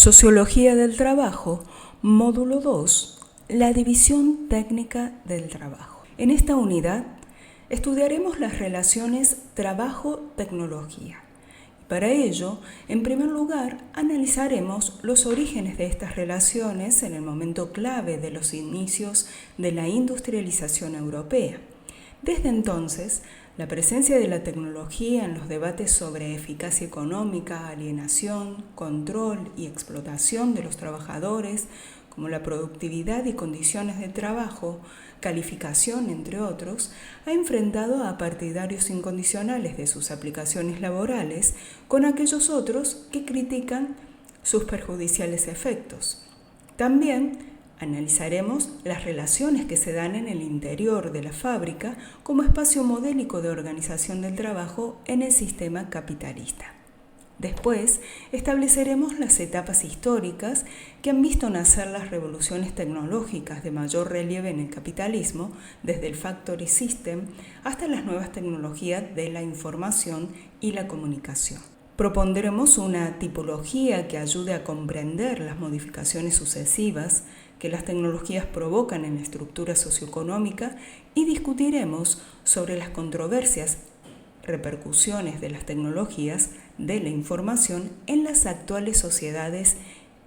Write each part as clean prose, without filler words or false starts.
Sociología del trabajo, módulo 2, la división técnica del trabajo. En esta unidad estudiaremos las relaciones trabajo-tecnología. Para ello, en primer lugar, analizaremos los orígenes de estas relaciones en el momento clave de los inicios de la industrialización europea. Desde entonces, la presencia de la tecnología en los debates sobre eficacia económica, alienación, control y explotación de los trabajadores, como la productividad y condiciones de trabajo, calificación, entre otros, ha enfrentado a partidarios incondicionales de sus aplicaciones laborales con aquellos otros que critican sus perjudiciales efectos. También analizaremos las relaciones que se dan en el interior de la fábrica como espacio modélico de organización del trabajo en el sistema capitalista. Después, estableceremos las etapas históricas que han visto nacer las revoluciones tecnológicas de mayor relieve en el capitalismo, desde el Factory System hasta las nuevas tecnologías de la información y la comunicación. Propondremos una tipología que ayude a comprender las modificaciones sucesivas que las tecnologías provocan en la estructura socioeconómica y discutiremos sobre las controversias, repercusiones de las tecnologías de la información en las actuales sociedades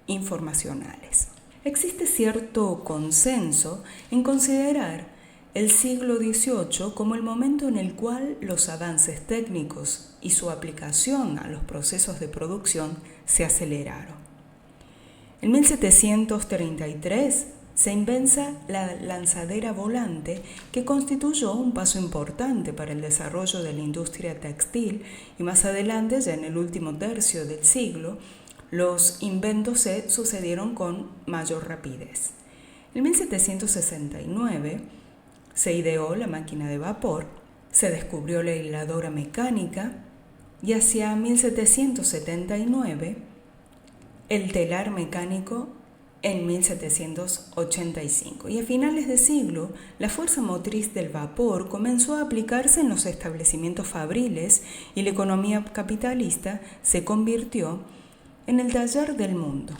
informacionales. Existe cierto consenso en considerar el siglo XVIII como el momento en el cual los avances técnicos y su aplicación a los procesos de producción se aceleraron. En 1733 se inventa la lanzadera volante, que constituyó un paso importante para el desarrollo de la industria textil, y más adelante, ya en el último tercio del siglo, los inventos se sucedieron con mayor rapidez. En 1769 se ideó la máquina de vapor, se descubrió la hiladora mecánica y hacia 1779 el telar mecánico en 1785. Y a finales de siglo, la fuerza motriz del vapor comenzó a aplicarse en los establecimientos fabriles y la economía capitalista se convirtió en el taller del mundo.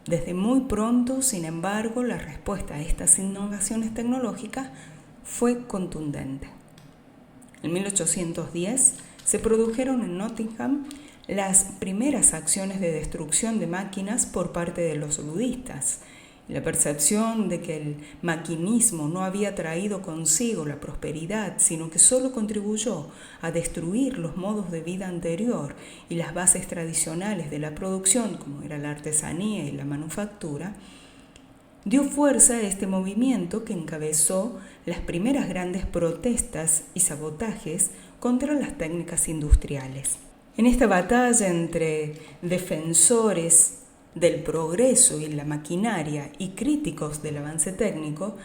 Desde muy pronto, sin embargo, la respuesta a estas innovaciones tecnológicas fue contundente. En 1810 se produjeron en Nottingham las primeras acciones de destrucción de máquinas por parte de los ludistas. La percepción de que el maquinismo no había traído consigo la prosperidad, sino que solo contribuyó a destruir los modos de vida anterior y las bases tradicionales de la producción, como era la artesanía y la manufactura, dio fuerza a este movimiento que encabezó las primeras grandes protestas y sabotajes contra las técnicas industriales. En esta batalla entre defensores del progreso y la maquinaria y críticos del avance técnico,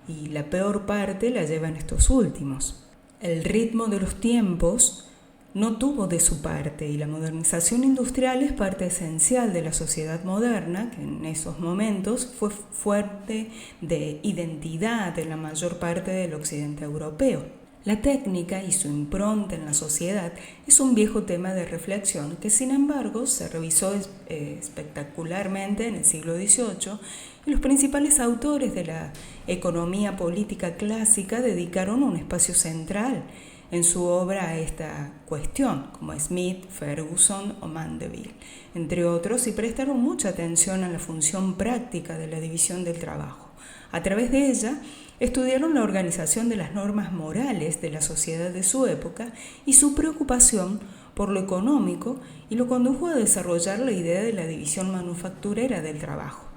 y la peor parte la llevan estos últimos. El ritmo de los tiempos no tuvo de su parte, y la modernización industrial es parte esencial de la sociedad moderna, que en esos momentos fue fuente de identidad en la mayor parte del occidente europeo. La técnica y su impronta en la sociedad es un viejo tema de reflexión que, sin embargo, se revisó espectacularmente en el siglo XVIII, y los principales autores de la economía política clásica dedicaron un espacio central en su obra a esta cuestión, como Smith, Ferguson o Mandeville, entre otros, y prestaron mucha atención a la función práctica de la división del trabajo. A través de ella, estudiaron la organización de las normas morales de la sociedad de su época y su preocupación por lo económico, y lo condujo a desarrollar la idea de la división manufacturera del trabajo,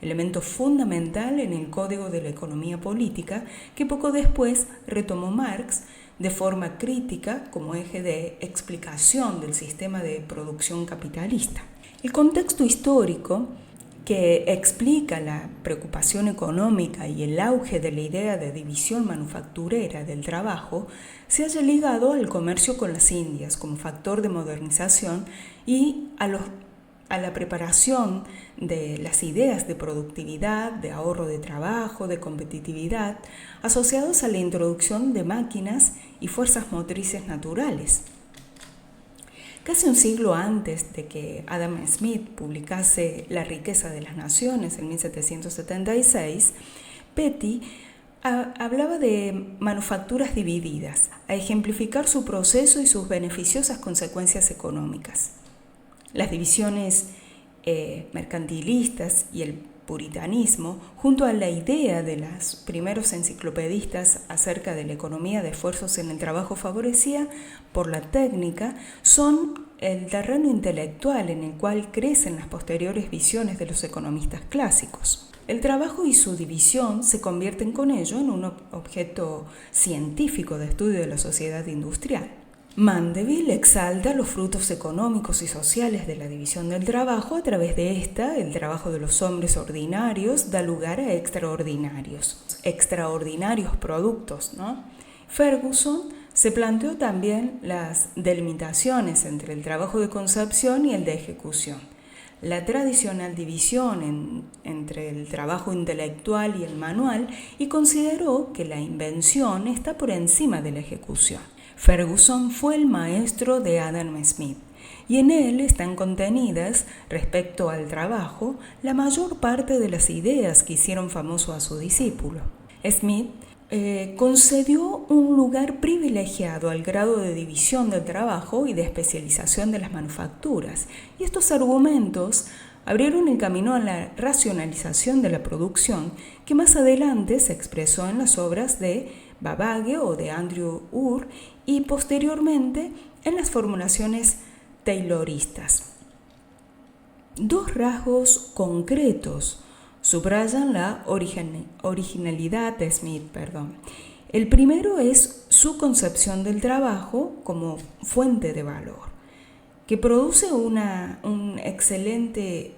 elemento fundamental en el Código de la Economía Política, que poco después retomó Marx de forma crítica como eje de explicación del sistema de producción capitalista. El contexto histórico que explica la preocupación económica y el auge de la idea de división manufacturera del trabajo se halla ligado al comercio con las Indias como factor de modernización y a la preparación de las ideas de productividad, de ahorro de trabajo, de competitividad, asociados a la introducción de máquinas y fuerzas motrices naturales. Casi un siglo antes de que Adam Smith publicase La riqueza de las naciones en 1776, Petty hablaba de manufacturas divididas, a ejemplificar su proceso y sus beneficiosas consecuencias económicas. Las divisiones mercantilistas y el puritanismo, junto a la idea de los primeros enciclopedistas acerca de la economía de esfuerzos en el trabajo favorecida por la técnica, son el terreno intelectual en el cual crecen las posteriores visiones de los economistas clásicos. El trabajo y su división se convierten con ello en un objeto científico de estudio de la sociedad industrial. Mandeville exalta los frutos económicos y sociales de la división del trabajo. A través de esta, el trabajo de los hombres ordinarios da lugar a extraordinarios productos, ¿no? Ferguson se planteó también las delimitaciones entre el trabajo de concepción y el de ejecución. La tradicional división entre el trabajo intelectual y el manual, y consideró que la invención está por encima de la ejecución. Ferguson fue el maestro de Adam Smith, y en él están contenidas, respecto al trabajo, la mayor parte de las ideas que hicieron famoso a su discípulo. Smith concedió un lugar privilegiado al grado de división del trabajo y de especialización de las manufacturas, y estos argumentos abrieron el camino a la racionalización de la producción, que más adelante se expresó en las obras de Babbage o de Andrew Urr y posteriormente en las formulaciones tayloristas. Dos rasgos concretos subrayan la originalidad de Smith. El primero es su concepción del trabajo como fuente de valor, que produce un excelente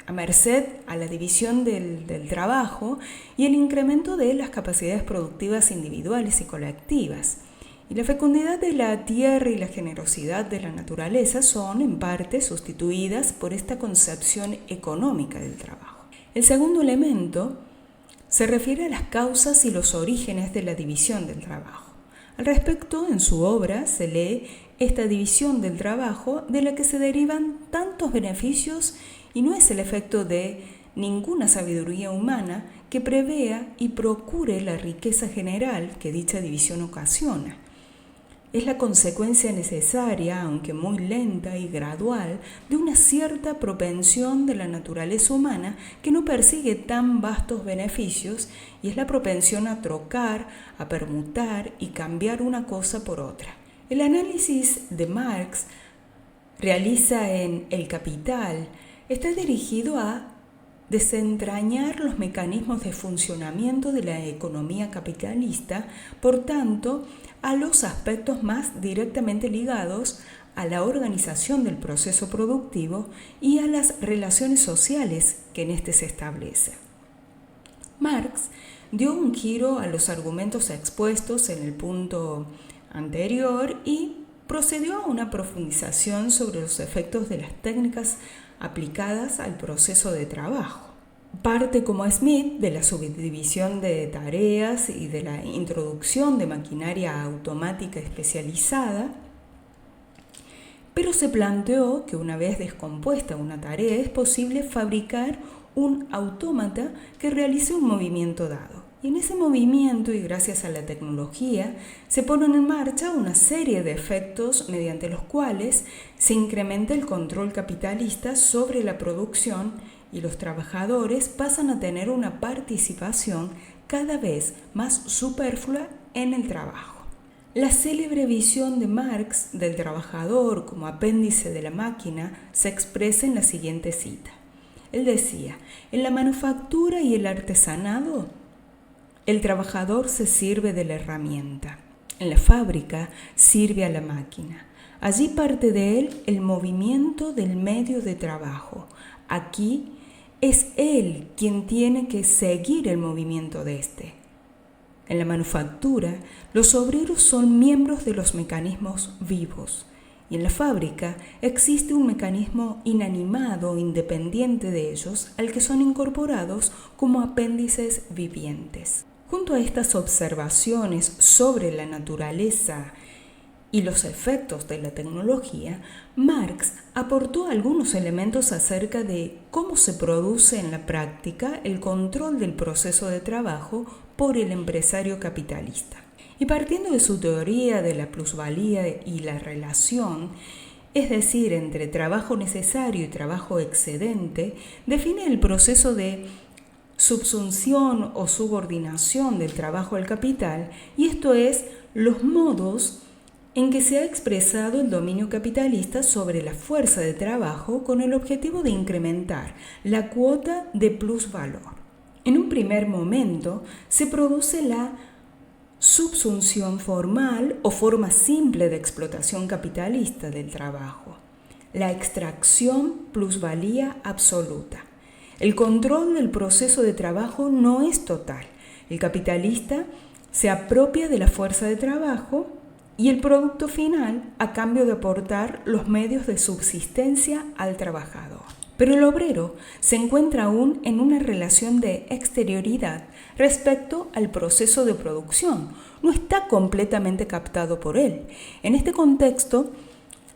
a merced a la división del trabajo y el incremento de las capacidades productivas individuales y colectivas. Y la fecundidad de la tierra y la generosidad de la naturaleza son en parte sustituidas por esta concepción económica del trabajo. El segundo elemento se refiere a las causas y los orígenes de la división del trabajo. Al respecto, en su obra se lee esta división del trabajo de la que se derivan tantos beneficios, y no es el efecto de ninguna sabiduría humana que prevea y procure la riqueza general que dicha división ocasiona. Es la consecuencia necesaria, aunque muy lenta y gradual, de una cierta propensión de la naturaleza humana que no persigue tan vastos beneficios, y es la propensión a trocar, a permutar y cambiar una cosa por otra. El análisis de Marx realiza en El Capital está dirigido a desentrañar los mecanismos de funcionamiento de la economía capitalista, por tanto, a los aspectos más directamente ligados a la organización del proceso productivo y a las relaciones sociales que en este se establecen. Marx dio un giro a los argumentos expuestos en el punto anterior y procedió a una profundización sobre los efectos de las técnicas aplicadas al proceso de trabajo. Parte como Smith de la subdivisión de tareas y de la introducción de maquinaria automática especializada, pero se planteó que una vez descompuesta una tarea es posible fabricar un autómata que realice un movimiento dado. Y en ese movimiento, y gracias a la tecnología, se ponen en marcha una serie de efectos mediante los cuales se incrementa el control capitalista sobre la producción y los trabajadores pasan a tener una participación cada vez más superflua en el trabajo. La célebre visión de Marx del trabajador como apéndice de la máquina se expresa en la siguiente cita. Él decía: en la manufactura y el artesanado, el trabajador se sirve de la herramienta. En la fábrica sirve a la máquina. Allí parte de él el movimiento del medio de trabajo. Aquí es él quien tiene que seguir el movimiento de este. En la manufactura, los obreros son miembros de los mecanismos vivos, y en la fábrica existe un mecanismo inanimado independiente de ellos al que son incorporados como apéndices vivientes. Junto a estas observaciones sobre la naturaleza y los efectos de la tecnología, Marx aportó algunos elementos acerca de cómo se produce en la práctica el control del proceso de trabajo por el empresario capitalista. Y partiendo de su teoría de la plusvalía y la relación, es decir, entre trabajo necesario y trabajo excedente, define el proceso de subsunción o subordinación del trabajo al capital, y esto es los modos en que se ha expresado el dominio capitalista sobre la fuerza de trabajo con el objetivo de incrementar la cuota de plusvalor. En un primer momento se produce la subsunción formal o forma simple de explotación capitalista del trabajo, la extracción plusvalía absoluta. El control del proceso de trabajo no es total. El capitalista se apropia de la fuerza de trabajo y el producto final a cambio de aportar los medios de subsistencia al trabajador. Pero el obrero se encuentra aún en una relación de exterioridad respecto al proceso de producción. No está completamente captado por él. En este contexto,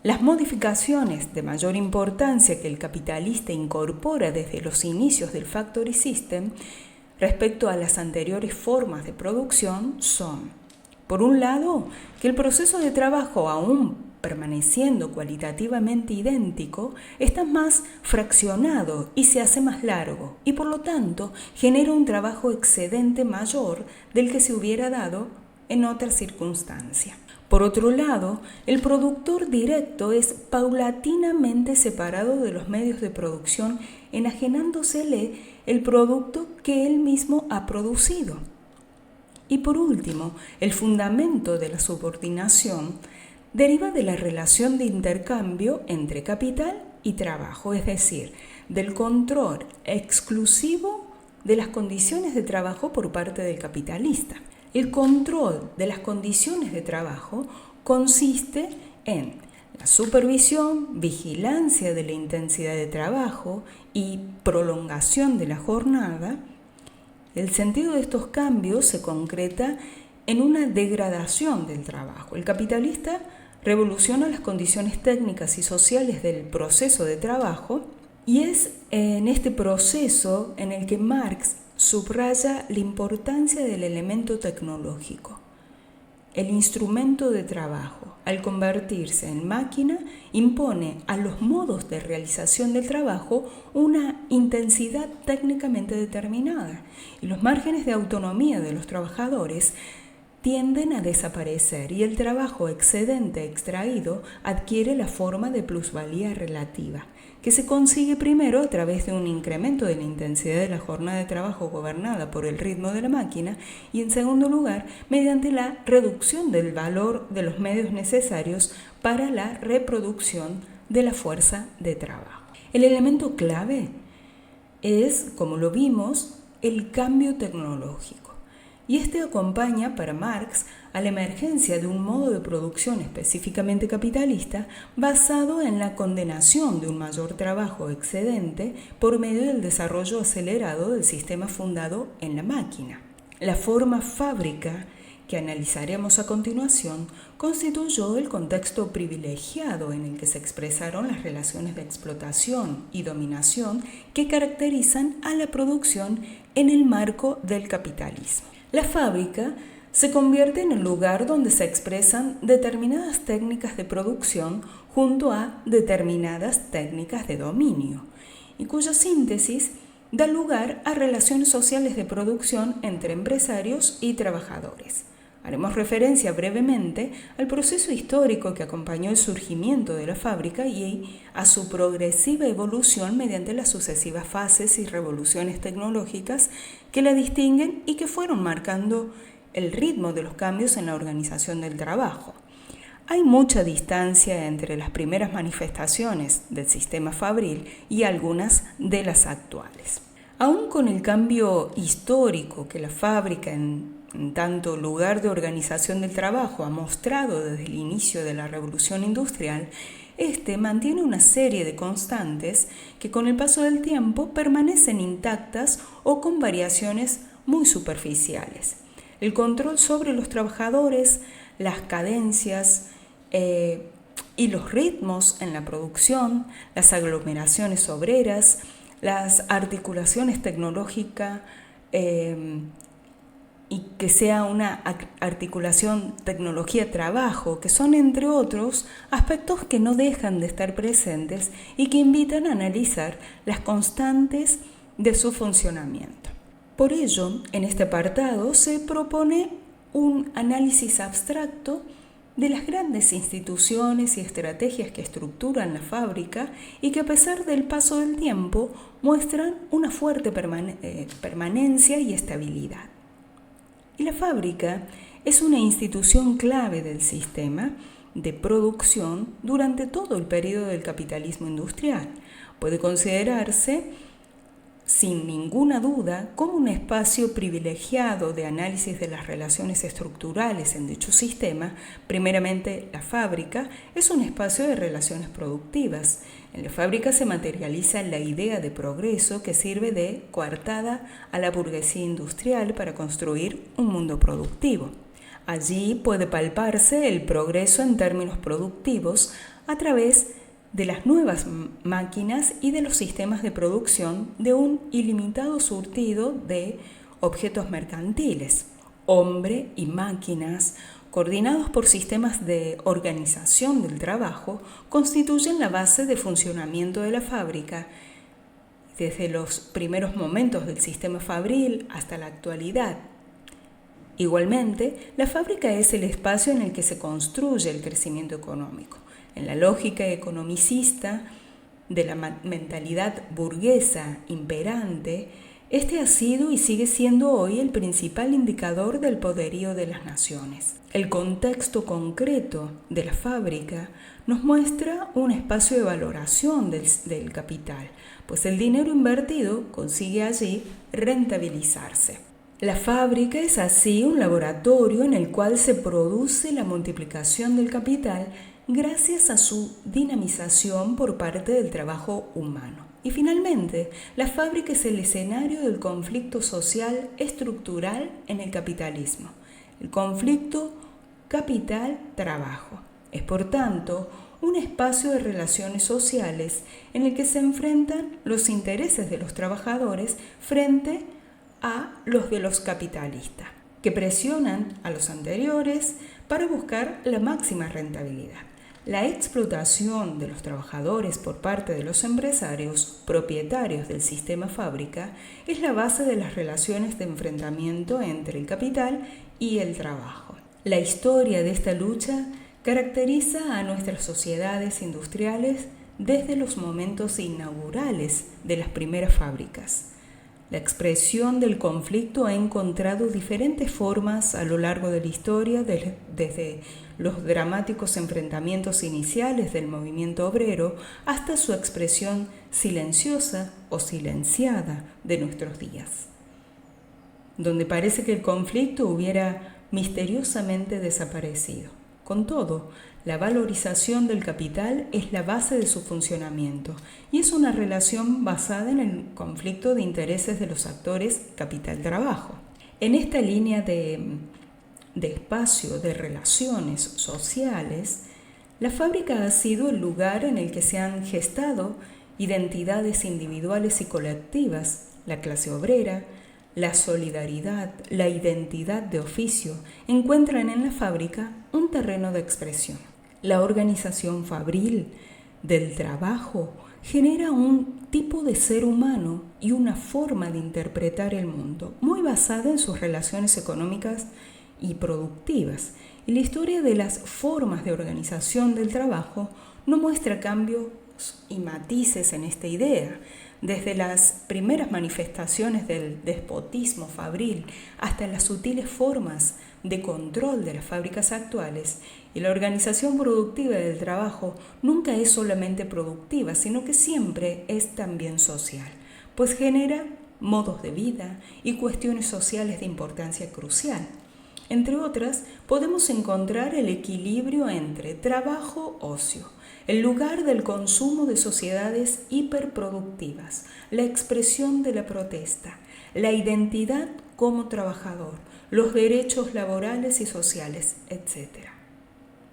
las modificaciones de mayor importancia que el capitalista incorpora desde los inicios del Factory System respecto a las anteriores formas de producción son, por un lado, que el proceso de trabajo, aún permaneciendo cualitativamente idéntico, está más fraccionado y se hace más largo, y por lo tanto genera un trabajo excedente mayor del que se hubiera dado en otra circunstancia. Por otro lado, el productor directo es paulatinamente separado de los medios de producción, enajenándosele el producto que él mismo ha producido. Y por último, el fundamento de la subordinación deriva de la relación de intercambio entre capital y trabajo, es decir, del control exclusivo de las condiciones de trabajo por parte del capitalista. El control de las condiciones de trabajo consiste en la supervisión, vigilancia de la intensidad de trabajo y prolongación de la jornada. El sentido de estos cambios se concreta en una degradación del trabajo. El capitalista revoluciona las condiciones técnicas y sociales del proceso de trabajo, y es en este proceso en el que Marx subraya la importancia del elemento tecnológico. El instrumento de trabajo, al convertirse en máquina, impone a los modos de realización del trabajo una intensidad técnicamente determinada, y los márgenes de autonomía de los trabajadores tienden a desaparecer, y el trabajo excedente extraído adquiere la forma de plusvalía relativa, que se consigue primero a través de un incremento de la intensidad de la jornada de trabajo gobernada por el ritmo de la máquina, y en segundo lugar mediante la reducción del valor de los medios necesarios para la reproducción de la fuerza de trabajo. El elemento clave es, como lo vimos, el cambio tecnológico. Y este acompaña para Marx a la emergencia de un modo de producción específicamente capitalista basado en la condenación de un mayor trabajo excedente por medio del desarrollo acelerado del sistema fundado en la máquina. La forma fábrica, que analizaremos a continuación, constituyó el contexto privilegiado en el que se expresaron las relaciones de explotación y dominación que caracterizan a la producción en el marco del capitalismo. La fábrica se convierte en el lugar donde se expresan determinadas técnicas de producción junto a determinadas técnicas de dominio, y cuya síntesis da lugar a relaciones sociales de producción entre empresarios y trabajadores. Haremos referencia brevemente al proceso histórico que acompañó el surgimiento de la fábrica y a su progresiva evolución mediante las sucesivas fases y revoluciones tecnológicas que la distinguen y que fueron marcando el ritmo de los cambios en la organización del trabajo. Hay mucha distancia entre las primeras manifestaciones del sistema fabril y algunas de las actuales. Aún con el cambio histórico que la fábrica en tanto lugar de organización del trabajo ha mostrado desde el inicio de la revolución industrial, este mantiene una serie de constantes que con el paso del tiempo permanecen intactas o con variaciones muy superficiales. El control sobre los trabajadores, las cadencias y los ritmos en la producción, las aglomeraciones obreras, las articulaciones tecnológicas y que sea una articulación tecnología-trabajo, que son, entre otros, aspectos que no dejan de estar presentes y que invitan a analizar las constantes de su funcionamiento. Por ello, en este apartado se propone un análisis abstracto de las grandes instituciones y estrategias que estructuran la fábrica y que a pesar del paso del tiempo muestran una fuerte permanencia y estabilidad. Y la fábrica es una institución clave del sistema de producción durante todo el periodo del capitalismo industrial. Puede considerarse sin ninguna duda como un espacio privilegiado de análisis de las relaciones estructurales en dicho sistema. Primeramente, la fábrica es un espacio de relaciones productivas. En la fábrica se materializa la idea de progreso que sirve de coartada a la burguesía industrial para construir un mundo productivo. Allí puede palparse el progreso en términos productivos a través de las nuevas máquinas y de los sistemas de producción de un ilimitado surtido de objetos mercantiles. Hombre y máquinas, coordinados por sistemas de organización del trabajo, constituyen la base de funcionamiento de la fábrica desde los primeros momentos del sistema fabril hasta la actualidad. Igualmente, la fábrica es el espacio en el que se construye el crecimiento económico. En la lógica economicista de la mentalidad burguesa imperante, este ha sido y sigue siendo hoy el principal indicador del poderío de las naciones. El contexto concreto de la fábrica nos muestra un espacio de valoración del capital, pues el dinero invertido consigue allí rentabilizarse. La fábrica es así un laboratorio en el cual se produce la multiplicación del capital gracias a su dinamización por parte del trabajo humano. Y finalmente, la fábrica es el escenario del conflicto social estructural en el capitalismo, el conflicto capital-trabajo. Es, por tanto, un espacio de relaciones sociales en el que se enfrentan los intereses de los trabajadores frente a los de los capitalistas, que presionan a los anteriores para buscar la máxima rentabilidad. La explotación de los trabajadores por parte de los empresarios propietarios del sistema fábrica es la base de las relaciones de enfrentamiento entre el capital y el trabajo. La historia de esta lucha caracteriza a nuestras sociedades industriales desde los momentos inaugurales de las primeras fábricas. La expresión del conflicto ha encontrado diferentes formas a lo largo de la historia, desde los dramáticos enfrentamientos iniciales del movimiento obrero hasta su expresión silenciosa o silenciada de nuestros días, donde parece que el conflicto hubiera misteriosamente desaparecido. Con todo, la valorización del capital es la base de su funcionamiento y es una relación basada en el conflicto de intereses de los actores capital-trabajo. En esta línea de espacio de relaciones sociales, la fábrica ha sido el lugar en el que se han gestado identidades individuales y colectivas, la clase obrera, la solidaridad, la identidad de oficio encuentran en la fábrica un terreno de expresión. La organización fabril del trabajo genera un tipo de ser humano y una forma de interpretar el mundo muy basada en sus relaciones económicas y productivas. Y la historia de las formas de organización del trabajo no muestra cambios y matices en esta idea. Desde las primeras manifestaciones del despotismo fabril hasta las sutiles formas de control de las fábricas actuales, y la organización productiva del trabajo nunca es solamente productiva, sino que siempre es también social, pues genera modos de vida y cuestiones sociales de importancia crucial. Entre otras, podemos encontrar el equilibrio entre trabajo-ocio, el lugar del consumo de sociedades hiperproductivas, la expresión de la protesta, la identidad como trabajador, los derechos laborales y sociales, etc.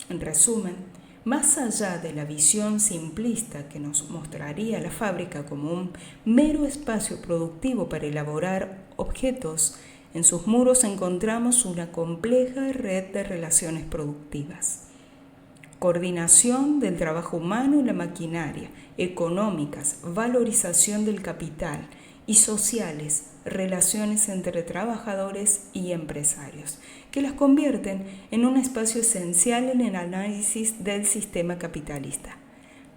En resumen, más allá de la visión simplista que nos mostraría la fábrica como un mero espacio productivo para elaborar objetos, en sus muros encontramos una compleja red de relaciones productivas. Coordinación del trabajo humano y la maquinaria, económicas, valorización del capital y sociales, relaciones entre trabajadores y empresarios, que las convierten en un espacio esencial en el análisis del sistema capitalista.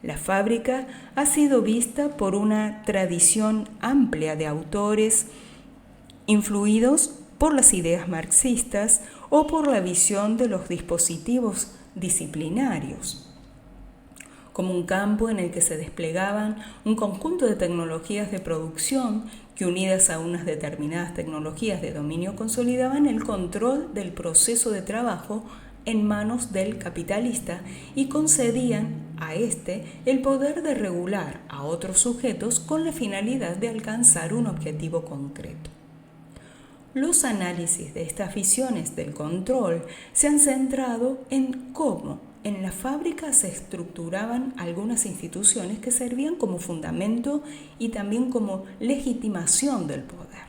La fábrica ha sido vista por una tradición amplia de autores influidos por las ideas marxistas o por la visión de los dispositivos disciplinarios, como un campo en el que se desplegaban un conjunto de tecnologías de producción que, unidas a unas determinadas tecnologías de dominio, consolidaban el control del proceso de trabajo en manos del capitalista y concedían a éste el poder de regular a otros sujetos con la finalidad de alcanzar un objetivo concreto. Los análisis de estas visiones del control se han centrado en cómo en la fábrica se estructuraban algunas instituciones que servían como fundamento y también como legitimación del poder.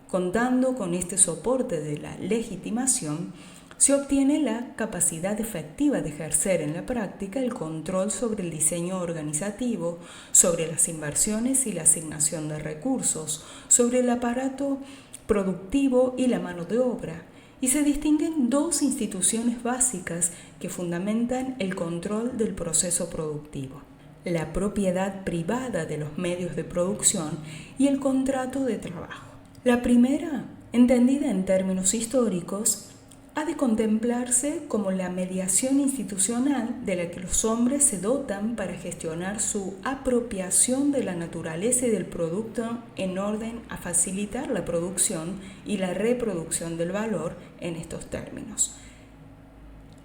Contando con este soporte de la legitimación, se obtiene la capacidad efectiva de ejercer en la práctica el control sobre el diseño organizativo, sobre las inversiones y la asignación de recursos, sobre el aparato productivo y la mano de obra, y se distinguen dos instituciones básicas que fundamentan el control del proceso productivo: la propiedad privada de los medios de producción y el contrato de trabajo. La primera, entendida en términos históricos, ha de contemplarse como la mediación institucional de la que los hombres se dotan para gestionar su apropiación de la naturaleza y del producto en orden a facilitar la producción y la reproducción del valor en estos términos.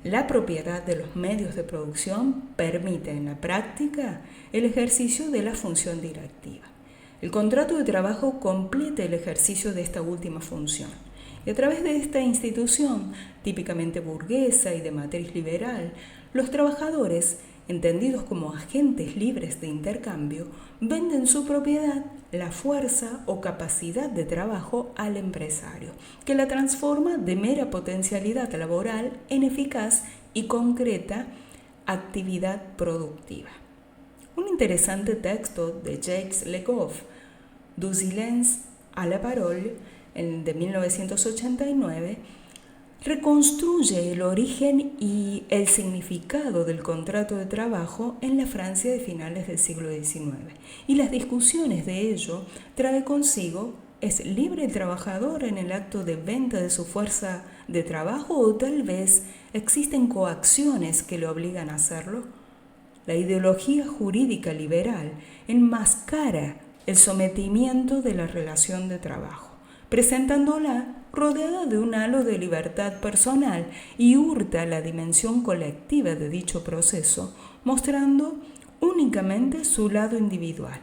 La propiedad de los medios de producción permite en la práctica el ejercicio de la función directiva. El contrato de trabajo completa el ejercicio de esta última función. Y a través de esta institución, típicamente burguesa y de matriz liberal, los trabajadores, entendidos como agentes libres de intercambio, venden su propiedad, la fuerza o capacidad de trabajo, al empresario, que la transforma de mera potencialidad laboral en eficaz y concreta actividad productiva. Un interesante texto de Jacques Le Goff, Du silence à la parole, de 1989, reconstruye el origen y el significado del contrato de trabajo en la Francia de finales del siglo XIX, y las discusiones de ello trae consigo: ¿es libre el trabajador en el acto de venta de su fuerza de trabajo o tal vez existen coacciones que le obligan a hacerlo? La ideología jurídica liberal enmascara el sometimiento de la relación de trabajo, presentándola rodeada de un halo de libertad personal, y hurta la dimensión colectiva de dicho proceso, mostrando únicamente su lado individual.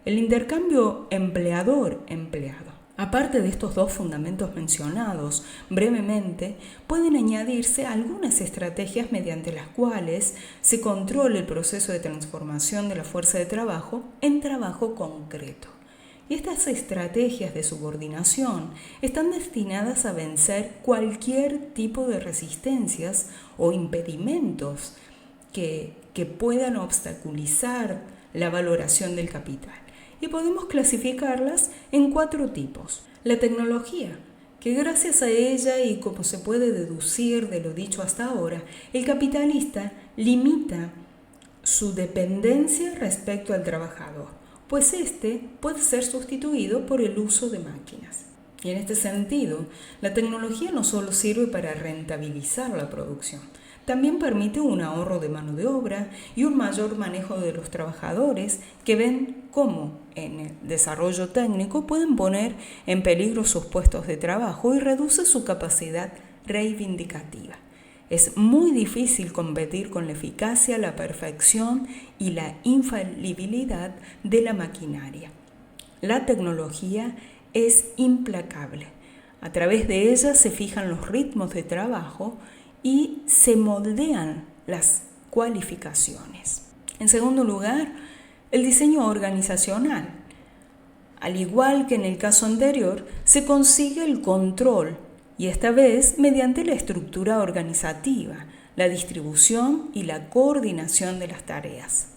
El intercambio empleador-empleado. Aparte de estos dos fundamentos mencionados brevemente, pueden añadirse algunas estrategias mediante las cuales se controla el proceso de transformación de la fuerza de trabajo en trabajo concreto. Y estas estrategias de subordinación están destinadas a vencer cualquier tipo de resistencias o impedimentos que puedan obstaculizar la valoración del capital. Y podemos clasificarlas en 4 tipos. La tecnología, que gracias a ella y como se puede deducir de lo dicho hasta ahora, el capitalista limita su dependencia respecto al trabajador, pues éste puede ser sustituido por el uso de máquinas. Y en este sentido, la tecnología no solo sirve para rentabilizar la producción, también permite un ahorro de mano de obra y un mayor manejo de los trabajadores, que ven cómo en el desarrollo técnico pueden poner en peligro sus puestos de trabajo, y reduce su capacidad reivindicativa. Es muy difícil competir con la eficacia, la perfección y la infalibilidad de la maquinaria. La tecnología es implacable. A través de ella se fijan los ritmos de trabajo y se moldean las cualificaciones. En segundo lugar, el diseño organizacional. Al igual que en el caso anterior, se consigue el control y esta vez mediante la estructura organizativa, la distribución y la coordinación de las tareas.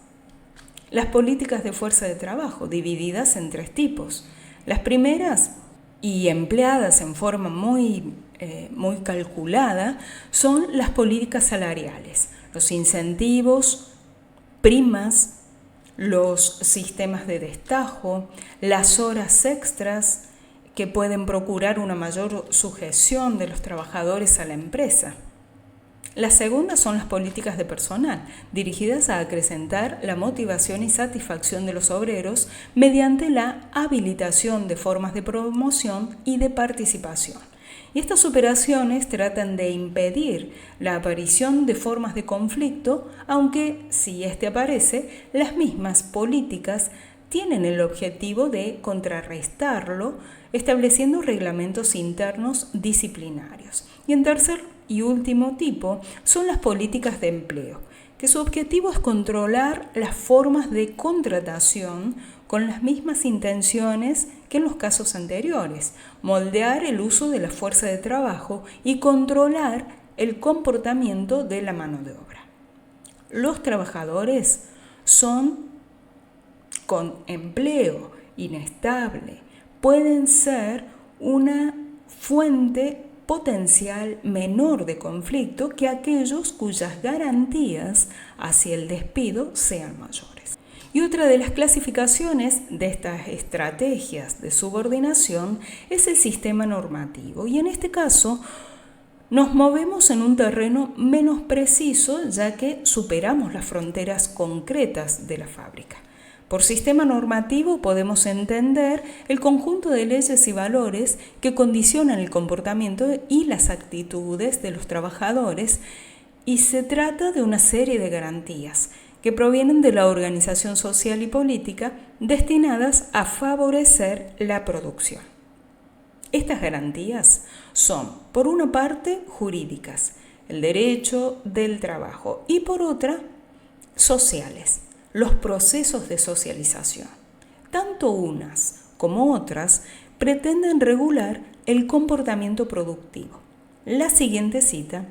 Las políticas de fuerza de trabajo, divididas en 3 tipos. Las primeras, y empleadas en forma muy calculada, son las políticas salariales, los incentivos, primas, los sistemas de destajo, las horas extras que pueden procurar una mayor sujeción de los trabajadores a la empresa. Las segundas son las políticas de personal, dirigidas a acrecentar la motivación y satisfacción de los obreros mediante la habilitación de formas de promoción y de participación. Y estas operaciones tratan de impedir la aparición de formas de conflicto, aunque si éste aparece, las mismas políticas tienen el objetivo de contrarrestarlo, estableciendo reglamentos internos disciplinarios. Y en tercer y último tipo son las políticas de empleo, que su objetivo es controlar las formas de contratación con las mismas intenciones que en los casos anteriores, moldear el uso de la fuerza de trabajo y controlar el comportamiento de la mano de obra. Los trabajadores con empleo inestable pueden ser una fuente potencial menor de conflicto que aquellos cuyas garantías hacia el despido sean mayores. Y otra de las clasificaciones de estas estrategias de subordinación es el sistema normativo. Y en este caso nos movemos en un terreno menos preciso, ya que superamos las fronteras concretas de la fábrica. Por sistema normativo podemos entender el conjunto de leyes y valores que condicionan el comportamiento y las actitudes de los trabajadores, y se trata de una serie de garantías que provienen de la organización social y política destinadas a favorecer la producción. Estas garantías son, por una parte, jurídicas, el derecho del trabajo, y por otra, sociales, los procesos de socialización. Tanto unas como otras pretenden regular el comportamiento productivo. La siguiente cita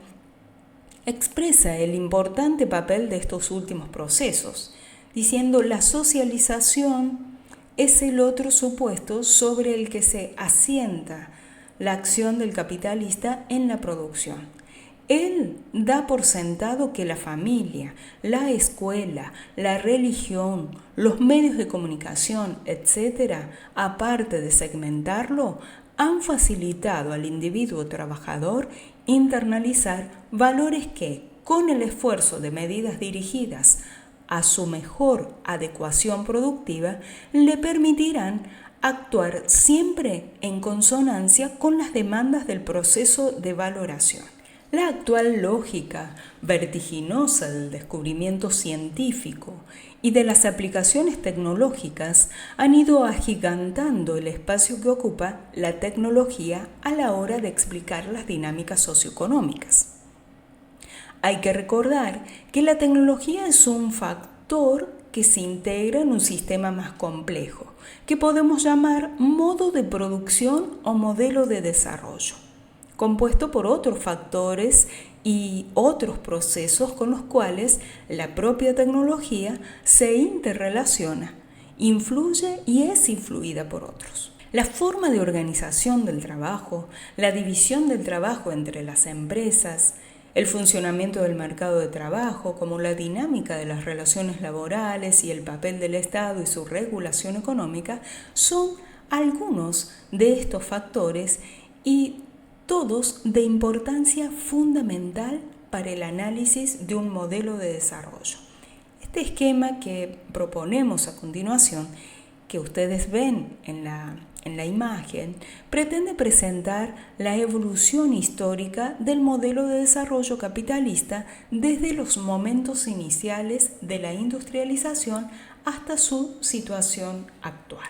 expresa el importante papel de estos últimos procesos, diciendo: la socialización es el otro supuesto sobre el que se asienta la acción del capitalista en la producción. Él da por sentado que la familia, la escuela, la religión, los medios de comunicación, etc., aparte de segmentarlo, han facilitado al individuo trabajador internalizar valores que, con el esfuerzo de medidas dirigidas a su mejor adecuación productiva, le permitirán actuar siempre en consonancia con las demandas del proceso de valoración. La actual lógica vertiginosa del descubrimiento científico y de las aplicaciones tecnológicas han ido agigantando el espacio que ocupa la tecnología a la hora de explicar las dinámicas socioeconómicas. Hay que recordar que la tecnología es un factor que se integra en un sistema más complejo, que podemos llamar modo de producción o modelo de desarrollo, compuesto por otros factores y otros procesos con los cuales la propia tecnología se interrelaciona, influye y es influida por otros. La forma de organización del trabajo, la división del trabajo entre las empresas, el funcionamiento del mercado de trabajo, como la dinámica de las relaciones laborales y el papel del Estado y su regulación económica, son algunos de estos factores y todos de importancia fundamental para el análisis de un modelo de desarrollo. Este esquema que proponemos a continuación, que ustedes ven en la imagen, pretende presentar la evolución histórica del modelo de desarrollo capitalista desde los momentos iniciales de la industrialización hasta su situación actual.